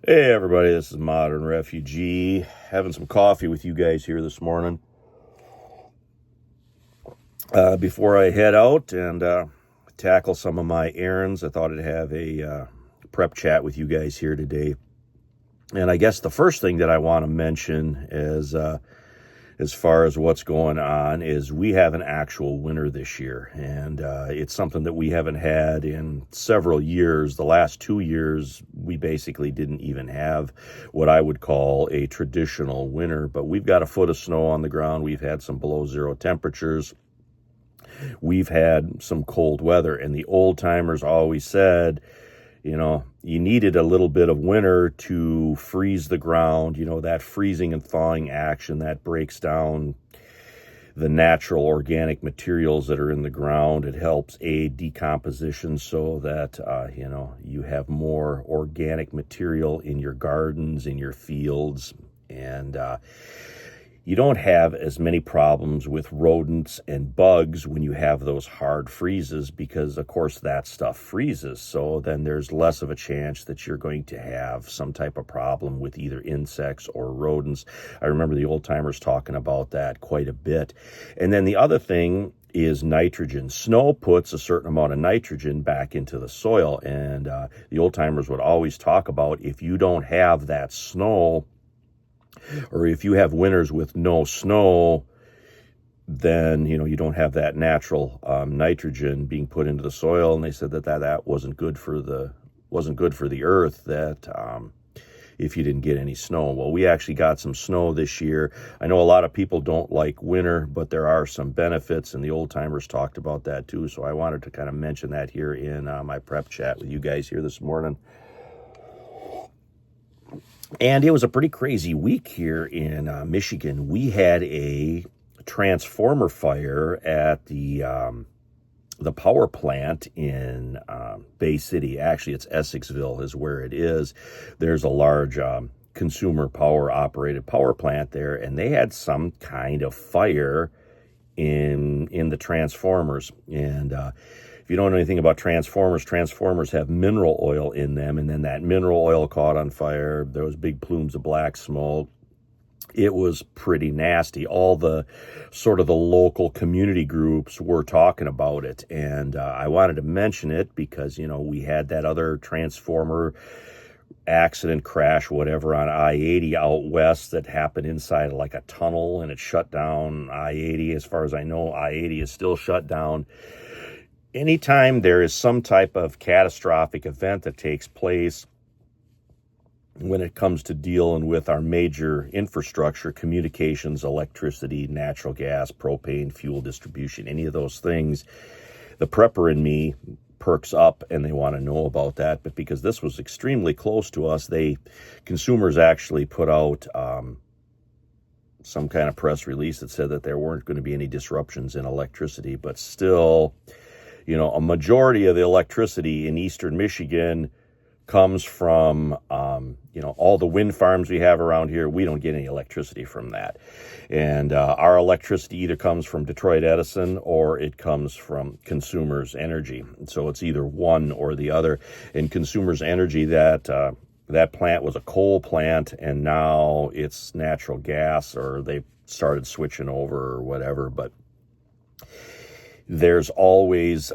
Hey everybody, this is Modern Refugee. Having some coffee with you guys here this morning. Before I head out and tackle some of my errands, I thought I'd have a prep chat with you guys here today. And I guess the first thing that I want to mention is as far as what's going on is we have an actual winter this year, and it's something that we haven't had in several years. The last 2 years we basically didn't even have what I would call a traditional winter, but we've got a foot of snow on the ground. We've had some below zero temperatures. We've had some cold weather, and the old timers always said, you needed a little bit of winter to freeze the ground, that freezing and thawing action that breaks down the natural organic materials that are in the ground. It helps aid decomposition so that, you have more organic material in your gardens, in your fields, and you don't have as many problems with rodents and bugs when you have those hard freezes because, of course, that stuff freezes. So then there's less of a chance that you're going to have some type of problem with either insects or rodents. I remember the old timers talking about that quite a bit. And then the other thing is nitrogen. Snow puts a certain amount of nitrogen back into the soil. And the old timers would always talk about if you don't have that snow, or if you have winters with no snow, then you don't have that natural nitrogen being put into the soil. And they said that wasn't good for the earth. That if you didn't get any snow. Well, we actually got some snow this year. I know a lot of people don't like winter, but there are some benefits, and the old timers talked about that too. So I wanted to kind of mention that here in my prep chat with you guys here this morning. And it was a pretty crazy week here in Michigan. We had a transformer fire at the power plant in Bay City. Actually, it's Essexville is where it is. There's a large consumer power operated power plant there, and they had some kind of fire in the transformers. And if you don't know anything about transformers have mineral oil in them, and then that mineral oil caught on fire. There was big plumes of black smoke. It was pretty nasty. All the sort of the local community groups were talking about it, and I wanted to mention it because we had that other transformer accident, crash, whatever, on I-80 out west that happened inside like a tunnel, and it shut down I-80. As far as I know, I-80 is still shut down. Anytime there is some type of catastrophic event that takes place when it comes to dealing with our major infrastructure, communications, electricity, natural gas, propane, fuel distribution, any of those things, the prepper in me perks up and they want to know about that. But because this was extremely close to us, consumers actually put out some kind of press release that said that there weren't going to be any disruptions in electricity, but still, a majority of the electricity in eastern Michigan comes from, all the wind farms we have around here. We don't get any electricity from that. And our electricity either comes from Detroit Edison or it comes from Consumers Energy. So it's either one or the other. And Consumers Energy, that plant was a coal plant, and now it's natural gas, or they started switching over or whatever. But there's always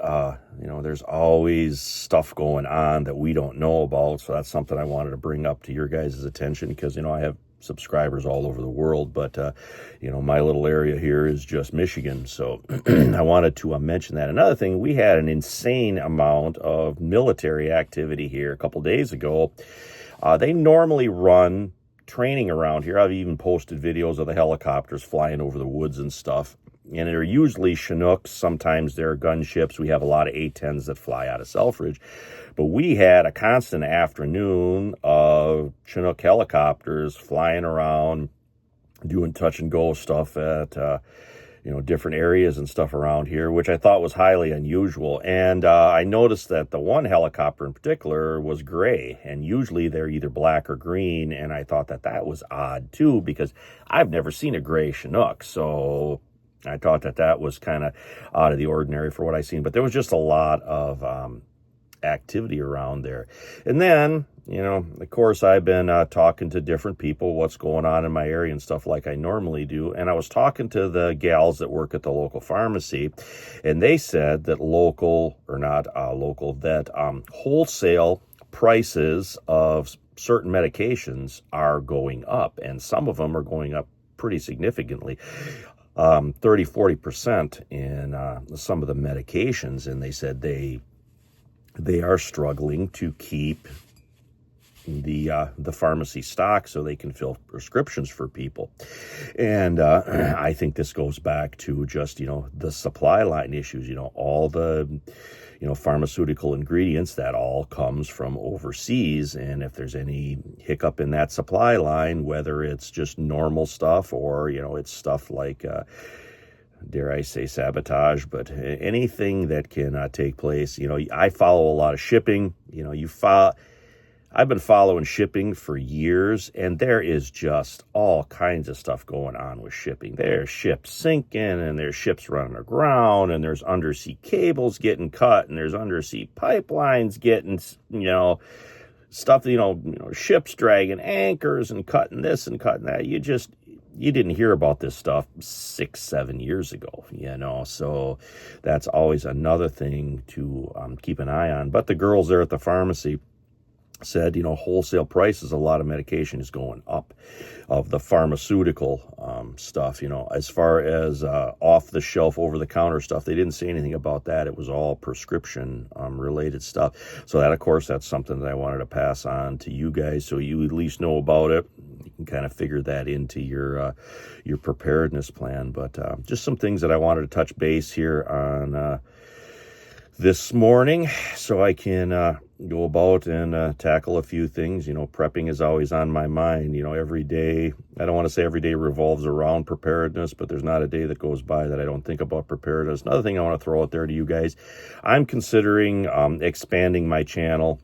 stuff going on that we don't know about. So that's something I wanted to bring up to your guys' attention because, I have subscribers all over the world, but, my little area here is just Michigan. So I wanted to mention that. Another thing, we had an insane amount of military activity here a couple days ago. They normally run training around here. I've even posted videos of the helicopters flying over the woods and stuff. And they're usually Chinooks. Sometimes they're gunships. We have a lot of A-10s that fly out of Selfridge. But we had a constant afternoon of Chinook helicopters flying around, doing touch and go stuff at, different areas and stuff around here, which I thought was highly unusual. And I noticed that the one helicopter in particular was gray, and usually they're either black or green. And I thought that was odd too, because I've never seen a gray Chinook. So I thought that was kind of out of the ordinary for what I've seen. But there was just a lot of activity around there. And then, you know, of course, I've been talking to different people, what's going on in my area and stuff like I normally do. And I was talking to the gals that work at the local pharmacy, and they said that wholesale prices of certain medications are going up, and some of them are going up pretty significantly. 30-40% in some of the medications, and they said they are struggling to keep the pharmacy stock so they can fill prescriptions for people. And I think this goes back to just, you know, the supply line issues, you know, all the, you know, pharmaceutical ingredients, that all comes from overseas. And if there's any hiccup in that supply line, whether it's just normal stuff or, you know, it's stuff like, dare I say sabotage, but anything that can take place, you know, I follow a lot of shipping, you know, I've been following shipping for years, and there is just all kinds of stuff going on with shipping. There's ships sinking, and there's ships running aground, and there's undersea cables getting cut, and there's undersea pipelines getting, you know, stuff, you know, ships dragging anchors and cutting this and cutting that. You didn't hear about this stuff 6-7 years ago, you know, so that's always another thing to keep an eye on. But the girls there at the pharmacy said, you know, wholesale prices, a lot of medication is going up of the pharmaceutical stuff, you know, as far as off the shelf, over the counter stuff. They didn't say anything about that. It was all prescription related stuff. So that, of course, that's something that I wanted to pass on to you guys, so you at least know about it. You can kind of figure that into your preparedness plan. But just some things that I wanted to touch base here on this morning, so I can go about and tackle a few things. You know, prepping is always on my mind. You know, every day, I don't want to say every day revolves around preparedness, but there's not a day that goes by that I don't think about preparedness. Another thing I want to throw out there to you guys, I'm considering expanding my channel,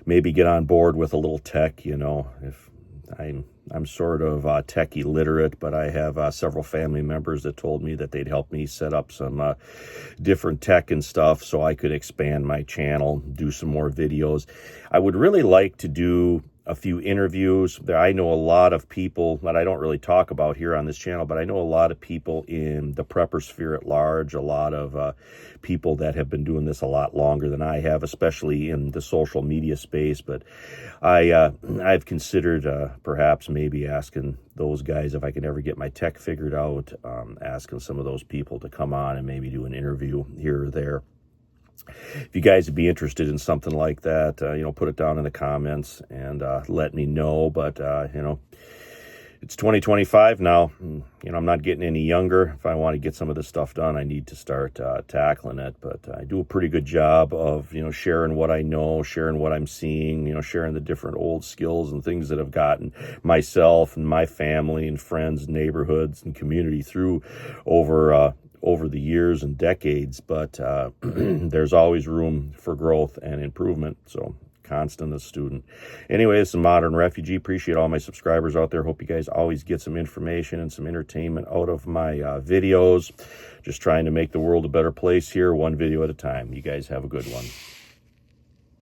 maybe get on board with a little tech. You know, if I'm sort of tech illiterate, but I have several family members that told me that they'd help me set up some different tech and stuff so I could expand my channel, do some more videos. I would really like to do a few interviews. I know a lot of people that I don't really talk about here on this channel, but I know a lot of people in the prepper sphere at large, a lot of people that have been doing this a lot longer than I have, especially in the social media space. But I've considered perhaps maybe asking those guys if I can ever get my tech figured out, asking some of those people to come on and maybe do an interview here or there. If you guys would be interested in something like that, you know, put it down in the comments and let me know. But, you know, it's 2025 now. You know, I'm not getting any younger. If I want to get some of this stuff done, I need to start tackling it. But I do a pretty good job of, you know, sharing what I know, sharing what I'm seeing, you know, sharing the different old skills and things that have gotten myself and my family and friends, neighborhoods and community through over the years and decades. But there's always room for growth and improvement. So constant as student. Anyway, this is Modern Refugee. Appreciate all my subscribers out there. Hope you guys always get some information and some entertainment out of my videos. Just trying to make the world a better place here, one video at a time. You guys have a good one.